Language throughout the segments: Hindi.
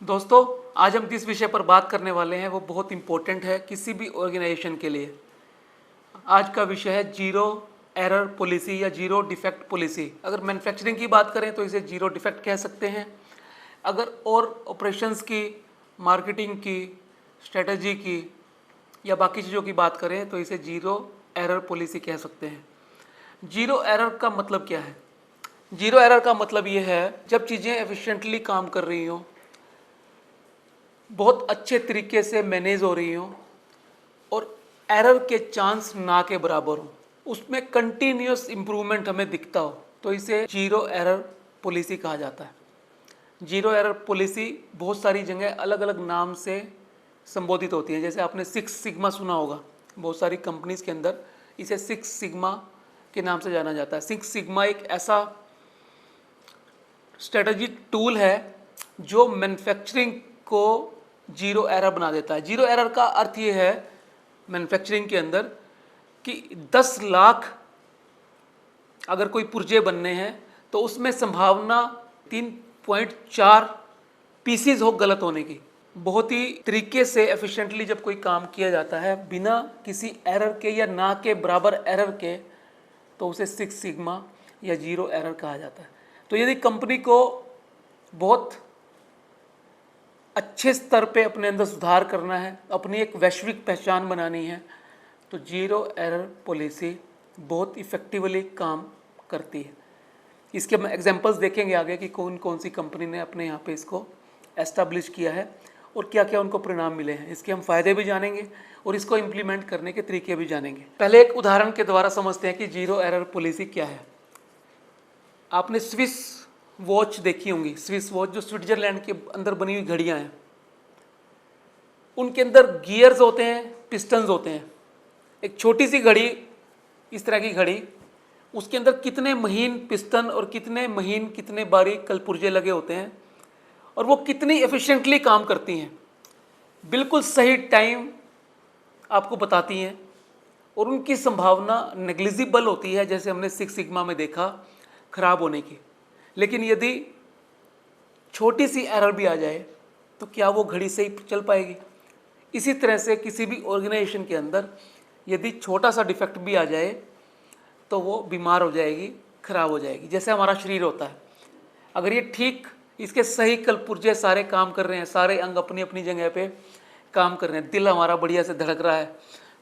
दोस्तों, आज हम जिस विषय पर बात करने वाले हैं वो बहुत इम्पोर्टेंट है किसी भी ऑर्गेनाइजेशन के लिए। आज का विषय है जीरो एरर पॉलिसी या जीरो डिफेक्ट पॉलिसी। अगर मैन्युफैक्चरिंग की बात करें तो इसे जीरो डिफेक्ट कह सकते हैं। अगर और ऑपरेशंस की, मार्केटिंग की, स्ट्रेटजी की या बाकी चीज़ों की बात करें तो इसे जीरो एरर पॉलिसी कह सकते हैं। जीरो एरर का मतलब क्या है? जीरो एरर का मतलब ये है जब चीज़ें एफिशिएंटली काम कर रही हों, बहुत अच्छे तरीके से मैनेज हो रही हो और एरर के चांस ना के बराबर हो, उसमें कंटिन्यूस इम्प्रूवमेंट हमें दिखता हो, तो इसे जीरो एरर पॉलिसी कहा जाता है। जीरो एरर पॉलिसी बहुत सारी जगह अलग अलग नाम से संबोधित होती है। जैसे आपने सिक्स सिग्मा सुना होगा, बहुत सारी कंपनीज के अंदर इसे सिक्स सिग्मा के नाम से जाना जाता है। सिक्स सिग्मा एक ऐसा स्ट्रेटजी टूल है जो मैन्युफैक्चरिंग को जीरो एरर बना देता है। जीरो एरर का अर्थ ये है मैन्युफैक्चरिंग के अंदर कि 10 लाख अगर कोई पुर्जे बनने हैं तो उसमें संभावना 3.4 पीसीज हो गलत होने की। बहुत ही तरीके से एफिशिएंटली जब कोई काम किया जाता है बिना किसी एरर के या ना के बराबर एरर के, तो उसे सिक्स सिग्मा या जीरो एरर कहा जाता है। तो यदि कंपनी को बहुत अच्छे स्तर पे अपने अंदर सुधार करना है, अपनी एक वैश्विक पहचान बनानी है, तो जीरो एरर पॉलिसी बहुत इफ़ेक्टिवली काम करती है। इसके हम एग्जांपल्स देखेंगे आगे कि कौन कौन सी कंपनी ने अपने यहाँ पे इसको एस्टैब्लिश किया है और क्या क्या उनको परिणाम मिले हैं। इसके हम फ़ायदे भी जानेंगे और इसको इम्प्लीमेंट करने के तरीके भी जानेंगे। पहले एक उदाहरण के द्वारा समझते हैं कि जीरो एरर पॉलिसी क्या है। आपने स्विस वॉच देखी होंगी। स्विस वॉच जो स्विट्जरलैंड के अंदर बनी हुई घड़ियाँ हैं, उनके अंदर गियर्स होते हैं, पिस्टन्स होते हैं। एक छोटी सी घड़ी, इस तरह की घड़ी, उसके अंदर कितने महीन पिस्टन और कितने बारीक कलपुर्जे लगे होते हैं और वो कितनी एफिशिएंटली काम करती हैं, बिल्कुल सही टाइम आपको बताती हैं और उनकी संभावना नेग्लिजिबल होती है, जैसे हमने सिक्स सिग्मा में देखा, खराब होने की। लेकिन यदि छोटी सी एरर भी आ जाए तो क्या वो घड़ी सही चल पाएगी? इसी तरह से किसी भी ऑर्गेनाइजेशन के अंदर यदि छोटा सा डिफेक्ट भी आ जाए तो वो बीमार हो जाएगी, खराब हो जाएगी। जैसे हमारा शरीर होता है, अगर ये ठीक इसके सही कलपुर्जे सारे काम कर रहे हैं, सारे अंग अपनी अपनी जगह पे काम कर रहे हैं, दिल हमारा बढ़िया से धड़क रहा है,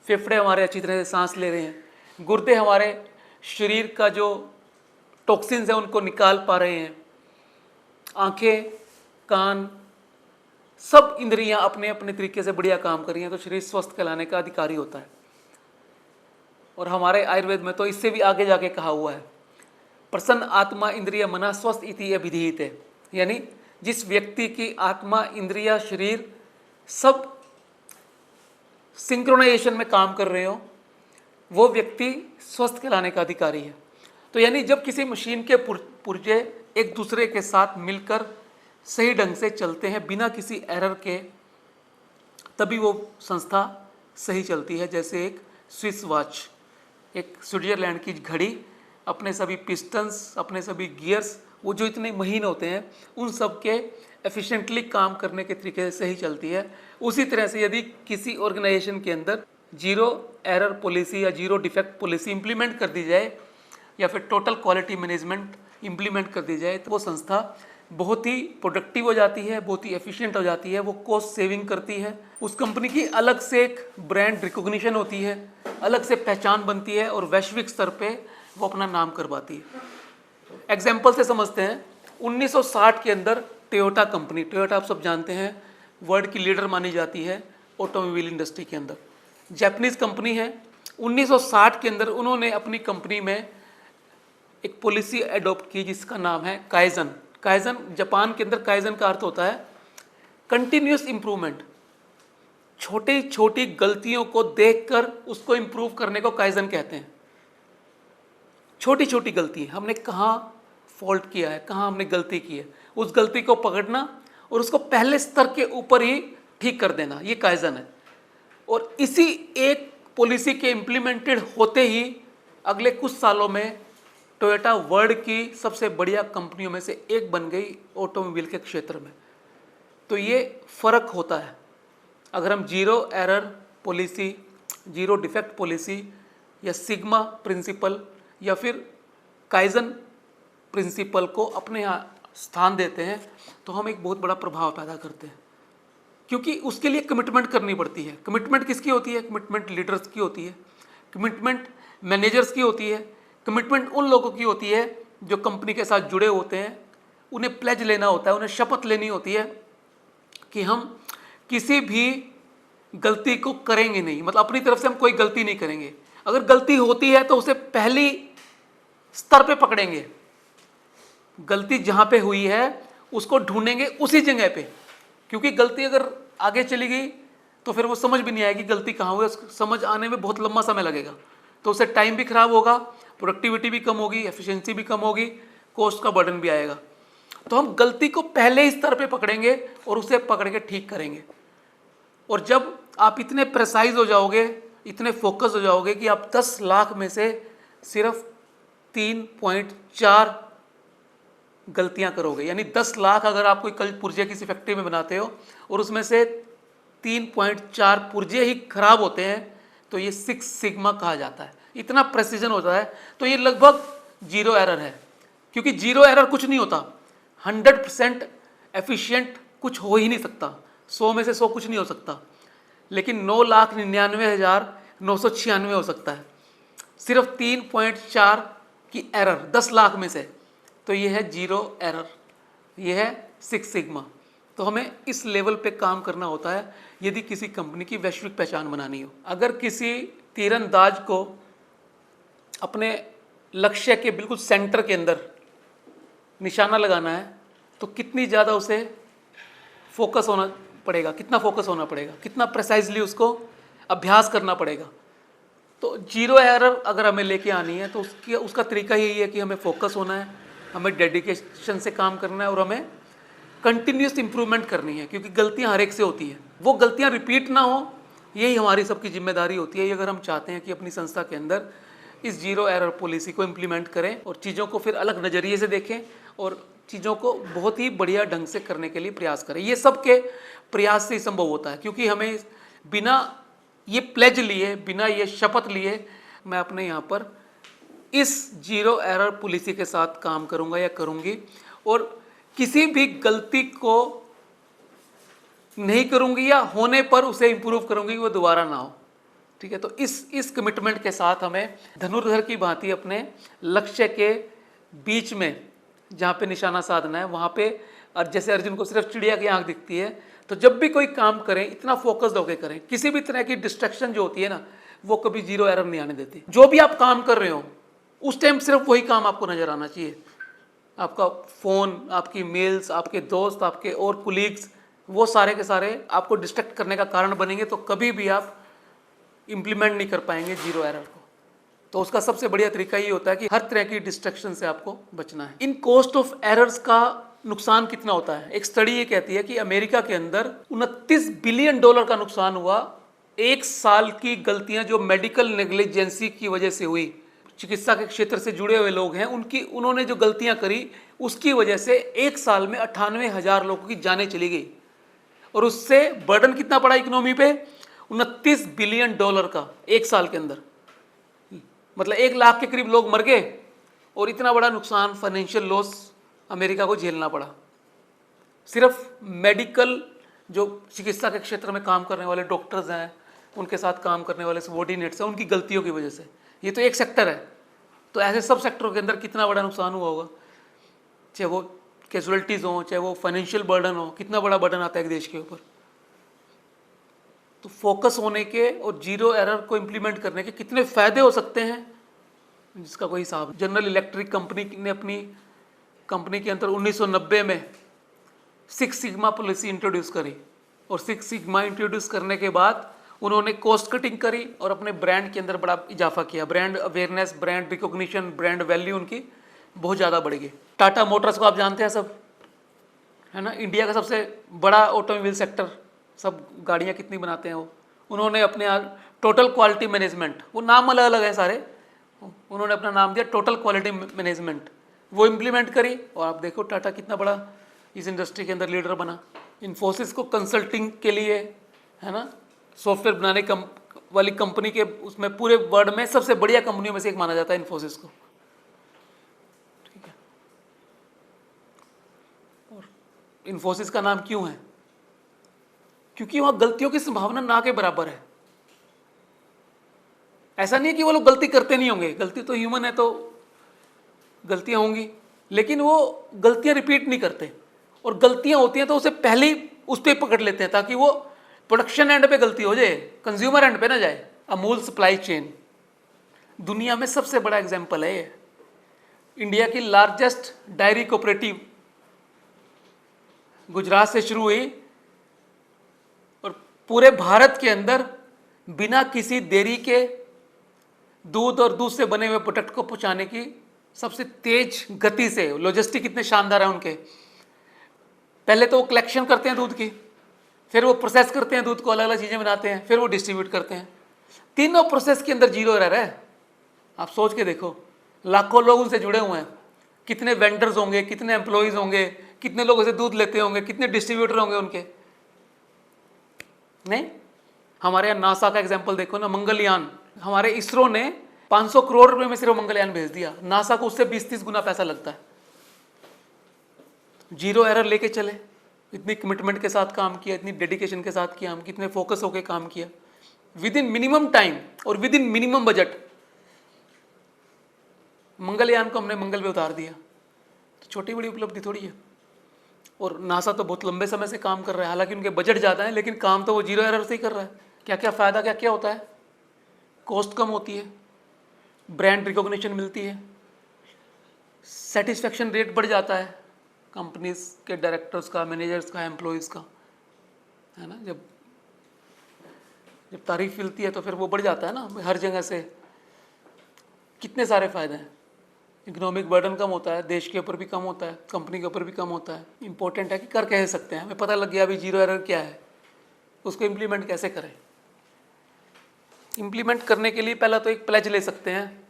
फेफड़े हमारे अच्छी तरह से सांस ले रहे हैं, गुर्दे हमारे शरीर का जो टॉक्सिन्स है उनको निकाल पा रहे हैं, आंखें, कान, सब इंद्रियां अपने अपने तरीके से बढ़िया काम कर रही हैं, तो शरीर स्वस्थ कहलाने का अधिकारी होता है। और हमारे आयुर्वेद में तो इससे भी आगे जाके कहा हुआ है, प्रसन्न आत्मा इंद्रिय मना स्वस्थ इति अभिधीयते है। यानी जिस व्यक्ति की आत्मा, इंद्रिया, शरीर सब सिंक्रोनाइजेशन में काम कर रहे हो, वो व्यक्ति स्वस्थ कहलाने का अधिकारी है। तो यानी जब किसी मशीन के पुर्जे एक दूसरे के साथ मिलकर सही ढंग से चलते हैं बिना किसी एरर के, तभी वो संस्था सही चलती है। जैसे एक स्विस वॉच, एक स्विट्जरलैंड की घड़ी, अपने सभी पिस्टन्स, अपने सभी गियर्स, वो जो इतने महीन होते हैं, उन सब के एफिशिएंटली काम करने के तरीके से सही चलती है। उसी तरह से यदि किसी ऑर्गेनाइजेशन के अंदर जीरो एरर पॉलिसी या जीरो डिफेक्ट पॉलिसी इंप्लीमेंट कर दी जाए या फिर टोटल क्वालिटी मैनेजमेंट इंप्लीमेंट कर दी जाए, तो वो संस्था बहुत ही प्रोडक्टिव हो जाती है, बहुत ही एफिशिएंट हो जाती है, वो कॉस्ट सेविंग करती है, उस कंपनी की अलग से एक ब्रांड रिकॉग्निशन होती है, अलग से पहचान बनती है और वैश्विक स्तर पे वो अपना नाम करवाती है। एग्जाम्पल से समझते हैं। 1960 के अंदर टोयोटा कंपनी, टोयोटा आप सब जानते हैं, वर्ल्ड की लीडर मानी जाती है ऑटोमोबाइल इंडस्ट्री के अंदर, जापानीज कंपनी है। 1960 के अंदर उन्होंने अपनी कंपनी में एक पॉलिसी एडॉप्ट की जिसका नाम है काइजन। काइजन, जापान के अंदर काइजन का अर्थ होता है कंटिन्यूस इम्प्रूवमेंट। छोटी छोटी गलतियों को देखकर उसको इम्प्रूव करने को काइजन कहते हैं। छोटी छोटी गलती, हमने कहाँ फॉल्ट किया है, कहाँ हमने गलती की है, उस गलती को पकड़ना और उसको पहले स्तर के ऊपर ही ठीक कर देना, ये काइजन है। और इसी एक पॉलिसी के इम्प्लीमेंटेड होते ही अगले कुछ सालों में टोयोटा वर्ल्ड की सबसे बढ़िया कंपनियों में से एक बन गई ऑटोमोबाइल के क्षेत्र में। तो ये फ़र्क होता है। अगर हम zero error policy, zero defect policy या सिग्मा प्रिंसिपल या फिर काइजन प्रिंसिपल को अपने यहाँ स्थान देते हैं तो हम एक बहुत बड़ा प्रभाव पैदा करते हैं, क्योंकि उसके लिए कमिटमेंट करनी पड़ती है। कमिटमेंट किसकी होती है? कमिटमेंट लीडर्स की होती है, कमिटमेंट मैनेजर्स की होती है, कमिटमेंट उन लोगों की होती है जो कंपनी के साथ जुड़े होते हैं। उन्हें प्लेज लेना होता है, उन्हें शपथ लेनी होती है कि हम किसी भी गलती को करेंगे नहीं, मतलब अपनी तरफ से हम कोई गलती नहीं करेंगे। अगर गलती होती है तो उसे पहली स्तर पे पकड़ेंगे, गलती जहाँ पे हुई है उसको ढूंढेंगे उसी जगह पे, क्योंकि गलती अगर आगे चली गई तो फिर वो समझ भी नहीं आएगी गलती कहाँ हुई, समझ आने में बहुत लंबा समय लगेगा, तो उससे टाइम भी खराब होगा, प्रोडक्टिविटी भी कम होगी, एफिशिएंसी भी कम होगी, कॉस्ट का बर्डन भी आएगा। तो हम गलती को पहले ही स्तर पे पकड़ेंगे और उसे पकड़ के ठीक करेंगे। और जब आप इतने प्रेसाइज हो जाओगे, इतने फोकस हो जाओगे कि आप 10 लाख में से सिर्फ 3.4 गलतियां करोगे, यानी 10 लाख अगर आप कोई कल पुर्जे किसी फैक्ट्री में बनाते हो और उसमें से 3.4 पुर्जे ही खराब होते हैं तो ये 6 सिग्मा कहा जाता है। इतना प्रेसिजन होता है, तो ये लगभग जीरो एरर है, क्योंकि जीरो एरर कुछ नहीं होता। 100% एफिशिएंट कुछ हो ही नहीं सकता, 100 में से 100 कुछ नहीं हो सकता, लेकिन 9,99,996 हो सकता है, सिर्फ 3.4 की एरर 10 लाख में से। तो ये है जीरो एरर, ये है 6 सिग्मा। तो हमें इस लेवल पे काम करना होता है यदि किसी कंपनी की वैश्विक पहचान बनानी हो। अगर किसी तीरंदाज को अपने लक्ष्य के बिल्कुल सेंटर के अंदर निशाना लगाना है तो कितनी ज़्यादा उसे फोकस होना पड़ेगा, कितना फोकस होना पड़ेगा, कितना प्रिसाइजली उसको अभ्यास करना पड़ेगा। तो जीरो एरर अगर हमें लेके आनी है तो उसका तरीका यही है कि हमें फोकस होना है, हमें डेडिकेशन से काम करना है और हमें कंटिन्यूस इंप्रूवमेंट करनी है, क्योंकि गलतियां हर एक से होती हैं, वो गलतियां रिपीट ना हो, यही हमारी सबकी जिम्मेदारी होती है। अगर हम चाहते हैं कि अपनी संस्था के अंदर इस जीरो एरर पॉलिसी को इम्प्लीमेंट करें और चीज़ों को फिर अलग नज़रिए से देखें और चीज़ों को बहुत ही बढ़िया ढंग से करने के लिए प्रयास करें, ये सबके प्रयास से ही संभव होता है। क्योंकि हमें बिना ये प्लेज लिए, बिना ये शपथ लिए मैं अपने यहाँ पर इस जीरो एरर पॉलिसी के साथ काम करूँगा या करूँगी और किसी भी गलती को नहीं करूँगी या होने पर उसे इम्प्रूव करूँगी कि वो दोबारा ना हो। ठीक है, तो इस कमिटमेंट के साथ हमें धनुर्धर की भांति अपने लक्ष्य के बीच में जहाँ पे निशाना साधना है वहाँ पे, और जैसे अर्जुन को सिर्फ चिड़िया की आंख दिखती है, तो जब भी कोई काम करें इतना फोकस्ड होकर करें, किसी भी तरह की डिस्ट्रैक्शन जो होती है ना वो कभी जीरो एरर नहीं आने देती। जो भी आप काम कर रहे हो उस टाइम सिर्फ वही काम आपको नजर आना चाहिए, आपका फ़ोन, आपकी मेल्स, आपके दोस्त, आपके और कुलीग्स, वो सारे के सारे आपको डिस्ट्रैक्ट करने का कारण बनेंगे, तो कभी भी आप इम्प्लीमेंट नहीं कर पाएंगे जीरो एरर को। तो उसका सबसे बढ़िया तरीका ये होता है कि हर तरह की डिस्ट्रैक्शन से आपको बचना है। इन कॉस्ट ऑफ एरर्स का नुकसान कितना होता है? एक स्टडी ये कहती है कि अमेरिका के अंदर $29 बिलियन का नुकसान हुआ एक साल की गलतियां जो मेडिकल नेग्लिजेंसी की वजह से हुई। चिकित्सा के क्षेत्र से जुड़े हुए लोग हैं, उन्होंने जो गलतियां करी उसकी वजह से एक साल में 98,000 लोगों की जानें चली गई और उससे बर्डन कितना पड़ा इकोनॉमी पे? $29 बिलियन का एक साल के अंदर, मतलब 1 लाख के करीब लोग मर गए और इतना बड़ा नुकसान, फाइनेंशियल लॉस अमेरिका को झेलना पड़ा। सिर्फ मेडिकल जो चिकित्सा के क्षेत्र में काम करने वाले डॉक्टर्स हैं, उनके साथ काम करने वाले सबॉर्डिनेट्स हैं, उनकी गलतियों की वजह से। ये तो एक सेक्टर है, तो ऐसे सब सेक्टरों के अंदर कितना बड़ा नुकसान हुआ होगा, चाहे वो कैजुअलिटीज़ हों, चाहे वो फाइनेंशियल बर्डन हो, कितना बड़ा बर्डन आता है एक देश के ऊपर। तो फोकस होने के और जीरो एरर को इम्प्लीमेंट करने के कितने फ़ायदे हो सकते हैं जिसका कोई हिसाब। जनरल इलेक्ट्रिक कंपनी ने अपनी कंपनी के अंदर 1990 में 6 सिग्मा पॉलिसी इंट्रोड्यूस करी और 6 सिग्मा इंट्रोड्यूस करने के बाद उन्होंने कॉस्ट कटिंग करी और अपने ब्रांड के अंदर बड़ा इजाफा किया। Brand awareness, brand recognition, brand value उनकी बहुत ज़्यादा बढ़ गई। टाटा मोटर्स को आप जानते हैं सब, है ना, इंडिया का सबसे बड़ा ऑटोमोबाइल सेक्टर, सब गाड़ियाँ कितनी बनाते हैं वो। उन्होंने अपने टोटल क्वालिटी मैनेजमेंट, वो नाम अलग अलग है सारे, उन्होंने अपना नाम दिया टोटल क्वालिटी मैनेजमेंट, वो इम्प्लीमेंट करी और आप देखो टाटा कितना बड़ा इस इंडस्ट्री के अंदर लीडर बना। इन्फोसिस को कंसल्टिंग के लिए, है ना, सॉफ्टवेयर बनाने वाली कंपनी के उसमें पूरे वर्ल्ड में सबसे बढ़िया कंपनियों में से एक माना जाता है इन्फोसिस को। ठीक है, और इन्फोसिस का नाम क्यों है? क्योंकि वहां गलतियों की संभावना ना के बराबर है। ऐसा नहीं है कि वो लोग गलती करते नहीं होंगे, गलती तो ह्यूमन है, तो गलतियां होंगी, लेकिन वो गलतियां रिपीट नहीं करते, और गलतियां होती हैं तो उसे पहले ही उस पर पकड़ लेते हैं ताकि वो प्रोडक्शन एंड पे गलती हो जाए, कंज्यूमर एंड पे ना जाए। अमूल सप्लाई चेन दुनिया में सबसे बड़ा एग्जाम्पल है ये। इंडिया की लार्जेस्ट डायरी कोऑपरेटिव गुजरात से शुरू हुई और पूरे भारत के अंदर बिना किसी देरी के दूध और दूध से बने हुए प्रोडक्ट को पहुंचाने की सबसे तेज गति से, लॉजिस्टिक कितने शानदार है उनके। पहले तो वो कलेक्शन करते हैं दूध की, फिर वो प्रोसेस करते हैं दूध को, अलग अलग चीज़ें बनाते हैं, फिर वो डिस्ट्रीब्यूट करते हैं। तीनों प्रोसेस के अंदर जीरो एरर है। आप सोच के देखो, लाखों लोग उनसे जुड़े हुए हैं, कितने वेंडर्स होंगे, कितने एम्प्लॉयज़ होंगे, कितने लोग उसे दूध लेते होंगे, कितने डिस्ट्रीब्यूटर होंगे उनके। नहीं, हमारे यहाँ नासा का एग्जाम्पल देखो ना, मंगलयान, हमारे इसरो ने 500 करोड़ रुपए में सिर्फ मंगलयान भेज दिया, नासा को उससे 20-30 गुना पैसा लगता है। जीरो एरर लेके चले, इतनी कमिटमेंट के साथ काम किया, इतनी डेडिकेशन के साथ किया, हम कितने फोकस होके काम किया, विद इन मिनिमम टाइम और with in minimum budget Mangalyaan को हमने मंगल पे उतार दिया। तो छोटी बड़ी उपलब्धि थोड़ी है। और नासा तो बहुत लंबे समय से काम कर रहा है, हालांकि उनके बजट ज़्यादा है, लेकिन काम तो वो जीरो एरर से ही कर रहा है। क्या क्या फ़ायदा, क्या क्या होता है? कॉस्ट कम होती है, ब्रांड रिकॉग्निशन मिलती है, सेटिस्फेक्शन रेट बढ़ जाता है कंपनीज के डायरेक्टर्स का, मैनेजर्स का, एम्प्लॉयज़ का, है ना। जब तारीफ मिलती है तो फिर वो बढ़ जाता है ना हर जगह से। कितने सारे फ़ायदे हैं। इकोनॉमिक बर्डन कम होता है, देश के ऊपर भी कम होता है, कंपनी के ऊपर भी कम होता है। इंपॉर्टेंट है कि कर कह सकते हैं, हमें पता लग गया अभी जीरो एरर क्या है, उसको इम्प्लीमेंट कैसे करें। इम्प्लीमेंट करने के लिए पहला तो एक प्लेज ले सकते हैं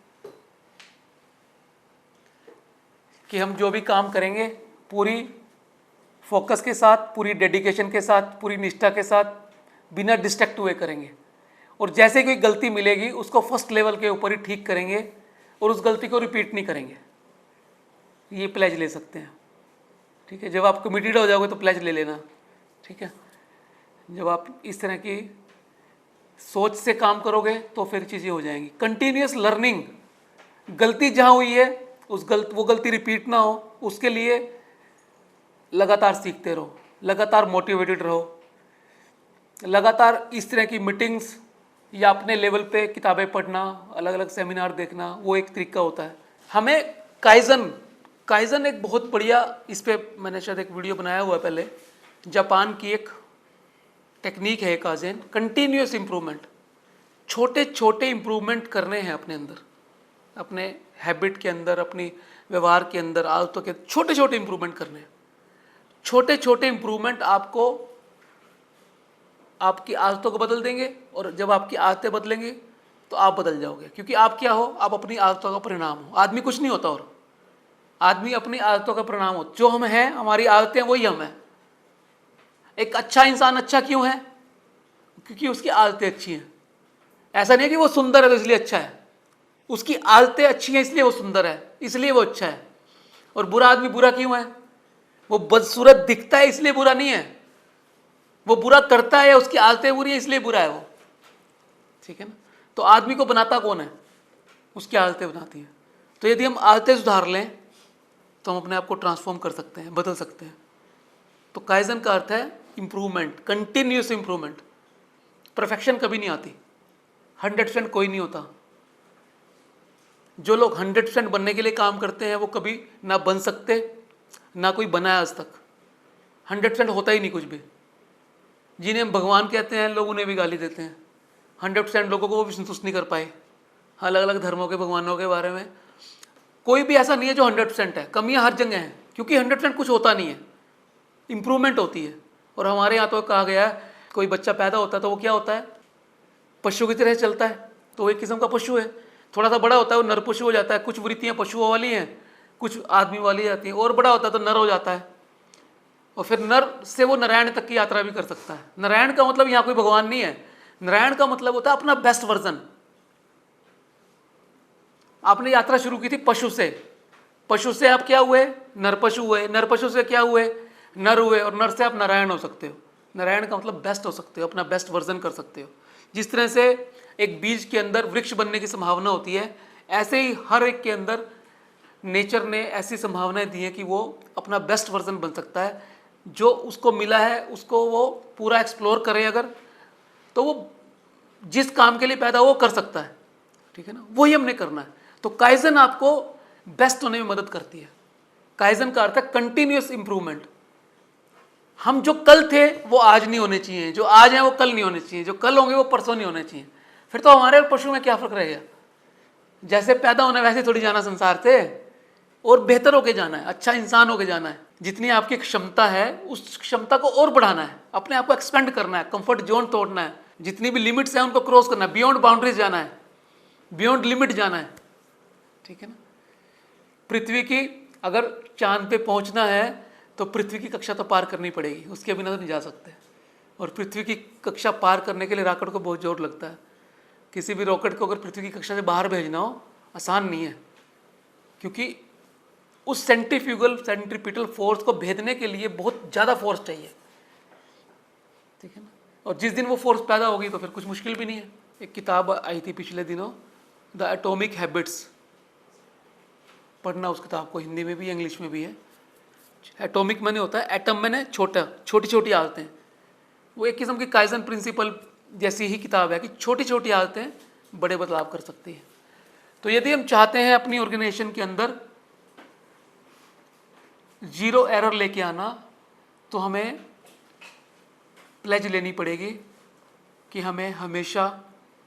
कि हम जो भी काम करेंगे पूरी फोकस के साथ, पूरी डेडिकेशन के साथ, पूरी निष्ठा के साथ, बिना डिस्ट्रैक्ट हुए करेंगे। और जैसे कोई गलती मिलेगी उसको फर्स्ट लेवल के ऊपर ही ठीक करेंगे और उस गलती को रिपीट नहीं करेंगे। ये प्लेज ले सकते हैं। ठीक है, जब आप कमिटेड हो जाओगे तो प्लेज ले लेना। ठीक है, जब आप इस तरह की सोच से काम करोगे तो फिर चीज़ें हो जाएंगी। कंटिन्यूस लर्निंग, गलती जहाँ हुई है वो गलती रिपीट ना हो, उसके लिए लगातार सीखते रहो, लगातार मोटिवेटेड रहो, लगातार इस तरह की मीटिंग्स या अपने लेवल पे किताबें पढ़ना, अलग अलग सेमिनार देखना, वो एक तरीका होता है। हमें काइजन एक बहुत बढ़िया, इस पर मैंने शायद एक वीडियो बनाया हुआ है पहले, जापान की एक टेक्निक है काइजन, कंटिन्यूस इम्प्रूवमेंट। छोटे छोटे इम्प्रूवमेंट करने हैं अपने अंदर, अपने हैबिट के अंदर, अपनी व्यवहार के अंदर, आदतों के छोटे छोटे इम्प्रूवमेंट करने हैं। छोटे छोटे इम्प्रूवमेंट आपको आपकी आदतों को बदल देंगे, और जब आपकी आदतें बदलेंगी तो आप बदल जाओगे। क्योंकि आप क्या हो, आप अपनी आदतों का परिणाम हो। आदमी कुछ नहीं होता, और आदमी अपनी आदतों का परिणाम हो। जो हम हैं, हमारी आदतें, वही हम हैं। एक अच्छा इंसान अच्छा क्यों है? क्योंकि उसकी आदतें अच्छी हैं। ऐसा नहीं है कि वो सुंदर है तो इसलिए अच्छा है, उसकी आदतें अच्छी हैं इसलिए वो सुंदर है, इसलिए वो अच्छा है। और बुरा आदमी बुरा क्यों है? वो बदसूरत दिखता है इसलिए बुरा नहीं है, वो बुरा करता है, उसकी आदतें बुरी है इसलिए बुरा है वो। ठीक है ना। तो आदमी को बनाता कौन है? उसकी आदतें बनाती हैं। तो यदि हम आदतें सुधार लें तो हम अपने आप को ट्रांसफॉर्म कर सकते हैं, बदल सकते हैं। तो काइजन का अर्थ है इंप्रूवमेंट, कंटिन्यूस इंप्रूवमेंट। परफेक्शन कभी नहीं आती, 100% कोई नहीं होता। जो लोग 100% बनने के लिए काम करते हैं वो कभी ना बन सकते, ना कोई बना है आज तक। 100% होता ही नहीं कुछ भी। जिन्हें हम भगवान कहते हैं लोग उन्हें भी गाली देते हैं। 100% लोगों को वो भी संतुष्ट नहीं कर पाए। अलग अलग धर्मों के भगवानों के बारे में कोई भी ऐसा नहीं है जो 100% है। कमियां हर जगह हैं, क्योंकि 100% कुछ होता नहीं है, इम्प्रूवमेंट होती है। और हमारे यहाँ तो कहा गया है, कोई बच्चा पैदा होता है तो वो क्या होता है? पशु की तरह चलता है, तो वो एक किस्म का पशु है। थोड़ा सा बड़ा होता है वो नर पशु हो जाता है। कुछ वृत्तियाँ पशुओं वाली हैं, कुछ आदमी वाली जाती हैं। और बड़ा होता है तो नर हो जाता है। और फिर नर से वो नारायण तक की यात्रा भी कर सकता है। नारायण का मतलब यहाँ कोई भगवान नहीं है, नारायण का मतलब होता है अपना बेस्ट वर्जन। आपने यात्रा शुरू की थी पशु से, पशु से आप क्या हुए, नर पशु हुए, नर पशु से क्या हुए, नर हुए, और नर से आप नारायण हो सकते हो। नारायण का मतलब बेस्ट हो सकते हो, अपना बेस्ट वर्जन कर सकते हो। जिस तरह से एक बीज के अंदर वृक्ष बनने की संभावना होती है, ऐसे ही हर एक के अंदर नेचर ने ऐसी संभावनाएं दी हैं कि वो अपना बेस्ट वर्जन बन सकता है। जो उसको मिला है उसको वो पूरा एक्सप्लोर करे अगर, तो वो जिस काम के लिए पैदा वो कर सकता है, ठीक है ना, वही हमने करना है। तो काइजन आपको बेस्ट होने में मदद करती है। काइजन का अर्थ है कंटिन्यूअस इंप्रूवमेंट। हम जो कल थे वो आज नहीं होने चाहिए, जो आज हैं वो कल नहीं होने चाहिए, जो कल होंगे वो परसों नहीं होने चाहिए। फिर तो हमारे और पशु में क्या फर्क रहेगा? जैसे पैदा होना वैसे थोड़ी जाना संसार से, और बेहतर होके जाना है, अच्छा इंसान होके जाना है। जितनी आपकी क्षमता है उस क्षमता को और बढ़ाना है, अपने आप को एक्सपेंड करना है, कंफर्ट जोन तोड़ना है, जितनी भी लिमिट्स हैं उनको क्रॉस करना है, बियॉन्ड बाउंड्रीज जाना है, बियॉन्ड लिमिट जाना है, ठीक है ना। पृथ्वी की अगर चांद पे पहुंचना है तो पृथ्वी की कक्षा तो पार करनी पड़ेगी, उसके बिना तो नहीं जा सकते। और पृथ्वी की कक्षा पार करने के लिए रॉकेट को बहुत जोर लगता है। किसी भी रॉकेट को अगर पृथ्वी की कक्षा से बाहर भेजना हो आसान नहीं है, क्योंकि उस सेंट्रीपिटल फोर्स को भेदने के लिए बहुत ज़्यादा फोर्स चाहिए, ठीक है ना। और जिस दिन वो फोर्स पैदा होगी तो फिर कुछ मुश्किल भी नहीं है। एक किताब आई थी पिछले दिनों, द एटॉमिक हैबिट्स, पढ़ना उस किताब को, हिंदी में भी इंग्लिश में भी है। एटॉमिक मैंने होता है एटम मैंने छोटा, छोटी छोटी आदतें। वो एक किस्म की काइजन प्रिंसिपल जैसी ही किताब है कि छोटी छोटी आदतें बड़े बदलाव कर सकती हैं। तो यदि हम चाहते हैं अपनी ऑर्गेनाइजेशन के अंदर जीरो एरर लेके आना, तो हमें प्लेज लेनी पड़ेगी कि हमें हमेशा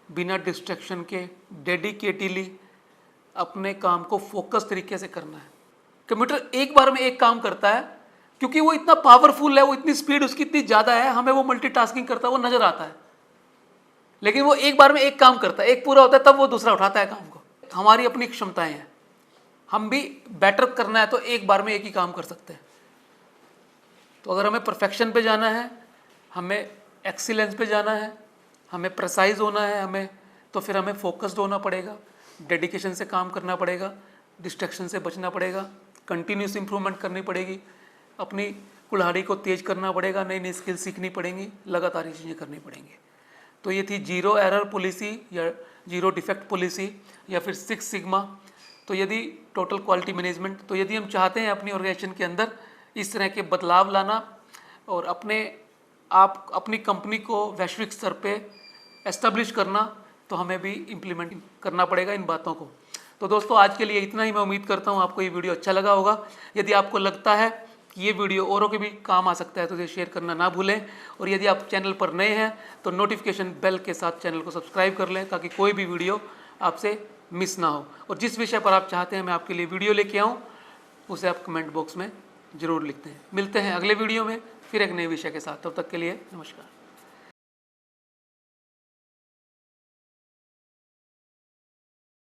बिना डिस्ट्रैक्शन के डेडिकेटली अपने काम को फोकस तरीके से करना है। कंप्यूटर एक बार में एक काम करता है क्योंकि वो इतना पावरफुल है, वो इतनी स्पीड उसकी इतनी ज़्यादा है, हमें वो मल्टीटास्किंग करता है वो नज़र आता है, लेकिन वो एक बार में एक काम करता है, एक पूरा होता है तब वो दूसरा उठाता है काम को। हमारी अपनी क्षमताएं हैं, हम भी बेटर करना है तो एक बार में एक ही काम कर सकते हैं। तो अगर हमें परफेक्शन पे जाना है, हमें एक्सीलेंस पे जाना है, हमें प्रिसाइज होना है, हमें तो फिर हमें फोकस्ड होना पड़ेगा, डेडिकेशन से काम करना पड़ेगा, डिस्ट्रैक्शन से बचना पड़ेगा, कंटिन्यूस इंप्रूवमेंट करनी पड़ेगी, अपनी कुल्हाड़ी को तेज करना पड़ेगा, नई नई स्किल सीखनी पड़ेंगी, लगातार ये चीज़ें करनी पड़ेंगी। तो ये थी जीरो एरर पॉलिसी या जीरो डिफेक्ट पॉलिसी या फिर 6 सिग्मा। तो यदि टोटल क्वालिटी मैनेजमेंट, तो यदि हम चाहते हैं अपनी ऑर्गेनाइजेशन के अंदर इस तरह के बदलाव लाना और अपनी कंपनी को वैश्विक स्तर पे एस्टेब्लिश करना, तो हमें भी इम्प्लीमेंट करना पड़ेगा इन बातों को। तो दोस्तों आज के लिए इतना ही। मैं उम्मीद करता हूँ आपको ये वीडियो अच्छा लगा होगा। यदि आपको लगता है कि ये वीडियो औरों के भी काम आ सकता है तो इसे शेयर करना ना भूलें। और यदि आप चैनल पर नए हैं तो नोटिफिकेशन बेल के साथ चैनल को सब्सक्राइब कर लें ताकि कोई भी वीडियो आपसे मिस ना हो। और जिस विषय पर आप चाहते हैं मैं आपके लिए वीडियो लेके आऊँ उसे आप कमेंट बॉक्स में ज़रूर लिखते हैं। मिलते हैं अगले वीडियो में फिर एक नए विषय के साथ। तब तक के लिए नमस्कार।